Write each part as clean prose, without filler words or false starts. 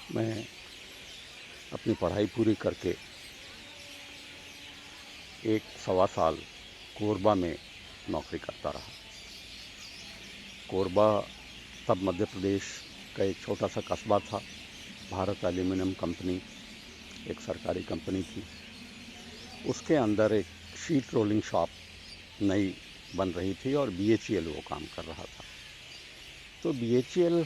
मैं अपनी पढ़ाई पूरी करके एक सवा साल कोरबा में नौकरी करता रहा। कोरबा तब मध्य प्रदेश का एक छोटा सा कस्बा था। भारत एल्यूमिनियम कंपनी एक सरकारी कंपनी थी। उसके अंदर एक शीट रोलिंग शॉप नई बन रही थी और BHEL वो काम कर रहा था। तो BHEL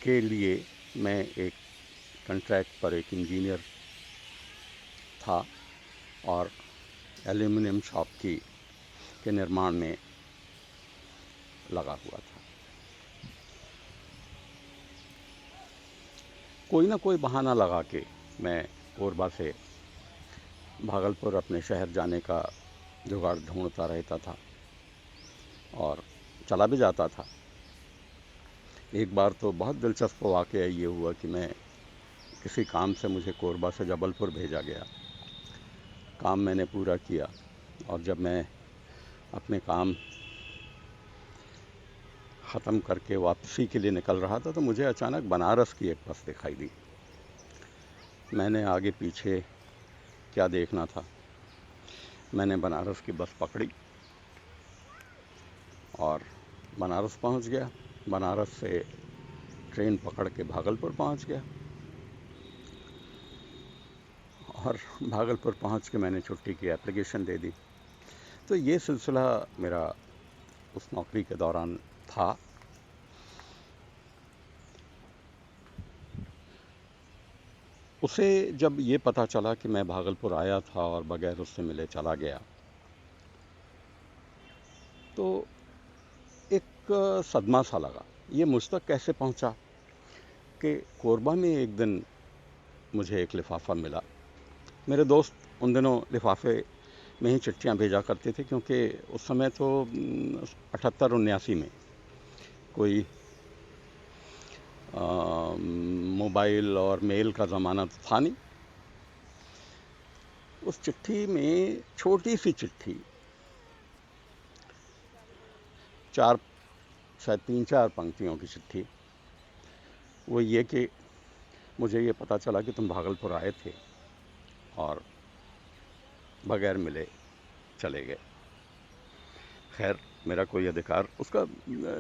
के लिए मैं एक कॉन्ट्रैक्ट पर एक इंजीनियर था और एल्यूमिनियम शॉप के निर्माण में लगा हुआ था। कोई ना कोई बहाना लगा के मैं कोरबा से भागलपुर अपने शहर जाने का जुगाड़ ढूंढता रहता था और चला भी जाता था। एक बार तो बहुत दिलचस्प वाक़या ये हुआ कि मैं किसी काम से मुझे कोरबा से जबलपुर भेजा गया। काम मैंने पूरा किया और जब मैं अपने काम ख़त्म करके वापसी के लिए निकल रहा था तो मुझे अचानक बनारस की एक बस दिखाई दी। मैंने आगे पीछे क्या देखना था, मैंने बनारस की बस पकड़ी और बनारस पहुंच गया। बनारस से ट्रेन पकड़ के भागलपुर पहुंच गया और भागलपुर पहुंच के मैंने छुट्टी की एप्लीकेशन दे दी। तो ये सिलसिला मेरा उस नौकरी के दौरान था। उसे जब ये पता चला कि मैं भागलपुर आया था और बगैर उससे मिले चला गया तो एक सदमा सा लगा। ये मुझ तक कैसे पहुंचा कि कोरबा में एक दिन मुझे एक लिफाफा मिला। मेरे दोस्त उन दिनों लिफाफे में ही चिट्ठियां भेजा करते थे क्योंकि उस समय तो 78-79 में कोई मोबाइल और मेल का ज़माना तो था नहीं। उस चिट्ठी में छोटी सी चिट्ठी, शायद 3-4 पंक्तियों की चिट्ठी, वो ये कि मुझे ये पता चला कि तुम भागलपुर आए थे और बगैर मिले चले गए। खैर, मेरा कोई अधिकार, उसका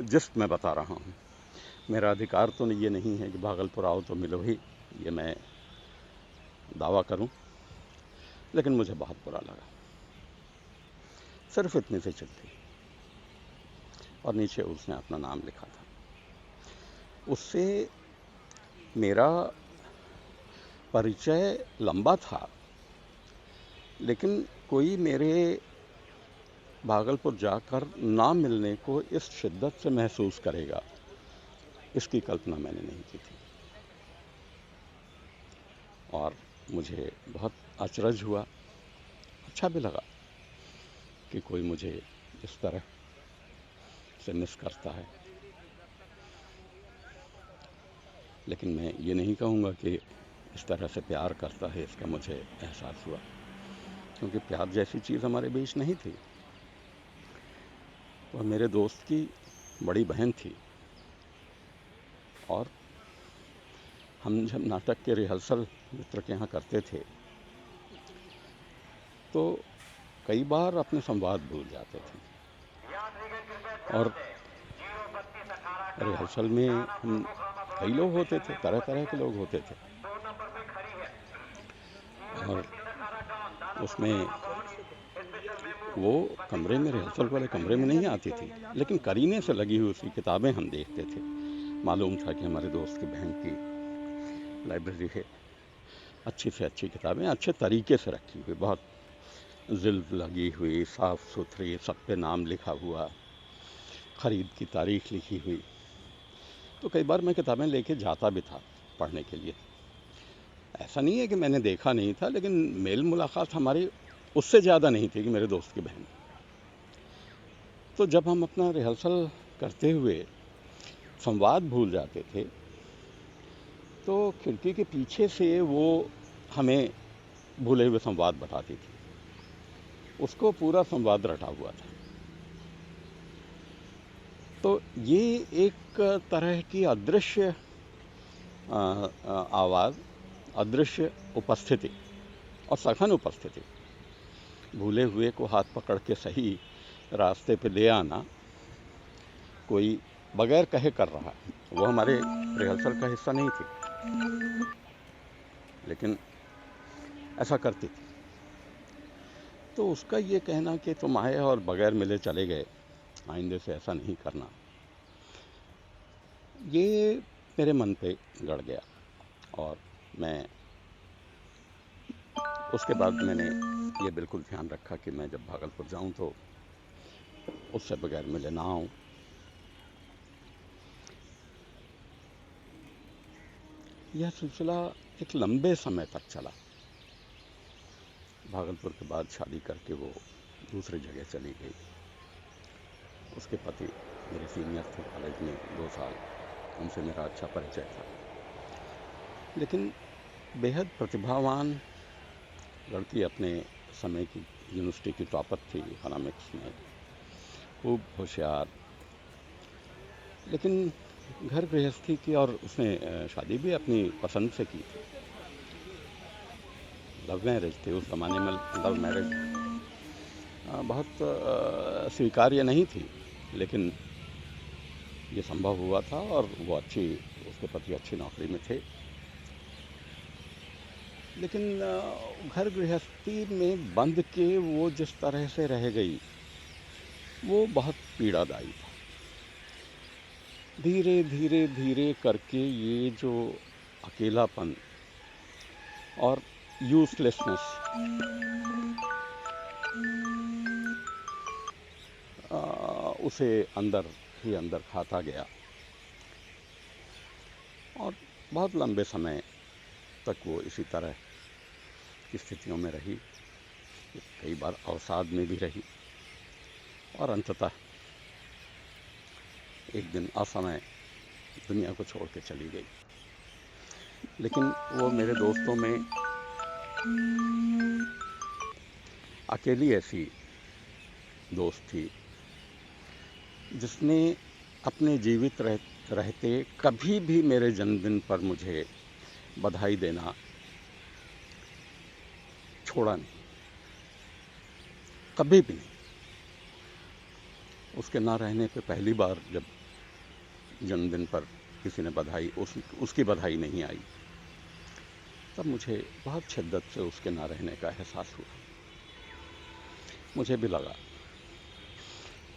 जिस्ट मैं बता रहा हूँ, मेरा अधिकार तो ये नहीं है कि भागलपुर आओ तो मिलो ही, ये मैं दावा करूं, लेकिन मुझे बहुत बुरा लगा। सिर्फ इतनी सी चिट्ठी और नीचे उसने अपना नाम लिखा था। उससे मेरा परिचय लंबा था, लेकिन कोई मेरे भागलपुर जाकर ना मिलने को इस शिद्दत से महसूस करेगा, इसकी कल्पना मैंने नहीं की थी। और मुझे बहुत अचरज हुआ, अच्छा भी लगा कि कोई मुझे इस तरह से मिस करता है। लेकिन मैं ये नहीं कहूँगा कि इस तरह से प्यार करता है, इसका मुझे एहसास हुआ, क्योंकि प्यार जैसी चीज़ हमारे बीच नहीं थी। वह मेरे दोस्त की बड़ी बहन थी और हम जब नाटक के रिहर्सल मित्र के यहाँ करते थे तो कई बार अपने संवाद भूल जाते थे और रिहर्सल में हम कई लोग होते थे, तरह तरह के लोग होते थे और उसमें वो कमरे में, रिहर्सल वाले कमरे में नहीं आती थी, लेकिन करीने से लगी हुई उसकी किताबें हम देखते थे। मालूम था कि हमारे दोस्त की बहन की लाइब्रेरी है, अच्छी से अच्छी किताबें अच्छे तरीके से रखी हुई, बहुत जिल्द लगी हुई, साफ़ सुथरी, सब पे नाम लिखा हुआ, ख़रीद की तारीख़ लिखी हुई। तो कई बार मैं किताबें लेके जाता भी था पढ़ने के लिए। ऐसा नहीं है कि मैंने देखा नहीं था, लेकिन मेल मुलाकात हमारी उससे ज़्यादा नहीं थी कि मेरे दोस्त की बहन। तो जब हम अपना रिहर्सल करते हुए संवाद भूल जाते थे तो खिड़की के पीछे से वो हमें भूले हुए संवाद बताती थी। उसको पूरा संवाद रटा हुआ था। तो ये एक तरह की अदृश्य आवाज़, अदृश्य उपस्थिति और सघन उपस्थिति, भूले हुए को हाथ पकड़ के सही रास्ते पे ले आना, कोई बगैर कहे कर रहा है। वो हमारे रिहर्सल का हिस्सा नहीं थी, लेकिन ऐसा करती थी। तो उसका ये कहना कि तुम आए और बगैर मिले चले गए, आइंदे से ऐसा नहीं करना, ये मेरे मन पे गड़ गया। और मैं उसके बाद मैंने ये बिल्कुल ध्यान रखा कि मैं जब भागलपुर जाऊं तो उससे बगैर मिले ना आऊं। यह सिलसिला एक लंबे समय तक चला। भागलपुर के बाद शादी करके वो दूसरी जगह चली गई। उसके पति मेरे सीनियर थे कॉलेज में 2 साल, उनसे मेरा अच्छा परिचय था। लेकिन बेहद प्रतिभावान लड़की, अपने समय की यूनिवर्सिटी की टॉपर थी इकोनॉमिक्स में, खूब होशियार। लेकिन घर गृहस्थी की, और उसने शादी भी अपनी पसंद से की थी। लव मैरिज थी उस ज़माने में। लव मैरिज बहुत स्वीकार्य नहीं थी, लेकिन ये संभव हुआ था। और वो उसके पति अच्छी नौकरी में थे। लेकिन घर गृहस्थी में बंध के वो जिस तरह से रह गई, वो बहुत पीड़ादायी था। धीरे धीरे धीरे करके ये जो अकेलापन और यूजलेसनेस उसे अंदर ही अंदर खाता गया। और बहुत लंबे समय तक वो इसी तरह की स्थितियों में रही, कई बार अवसाद में भी रही, और अंततः एक दिन असमय दुनिया को छोड़ के चली गई। लेकिन वो मेरे दोस्तों में अकेली ऐसी दोस्त थी जिसने अपने जीवित रहते कभी भी मेरे जन्मदिन पर मुझे बधाई देना छोड़ा नहीं, कभी भी नहीं। उसके ना रहने पे पहली बार जब जन्मदिन पर किसी ने उसकी बधाई नहीं आई, तब मुझे बहुत शिद्दत से उसके ना रहने का एहसास हुआ। मुझे भी लगा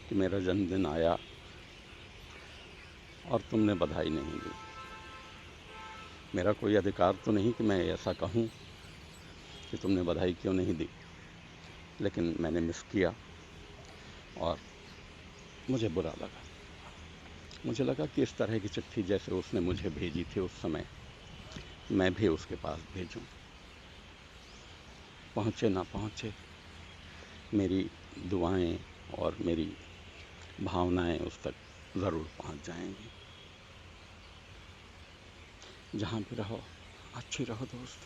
कि मेरा जन्मदिन आया और तुमने बधाई नहीं दी। मेरा कोई अधिकार तो नहीं कि मैं ऐसा कहूँ कि तुमने बधाई क्यों नहीं दी, लेकिन मैंने मिस किया और मुझे बुरा लगा। मुझे लगा कि इस तरह की चिट्ठी जैसे उसने मुझे भेजी थी उस समय, मैं भी उसके पास भेजूं। पहुँचे ना पहुँचे, मेरी दुआएं और मेरी भावनाएं उस तक ज़रूर पहुँच जाएंगी। जहाँ भी रहो, अच्छी रहो दोस्त।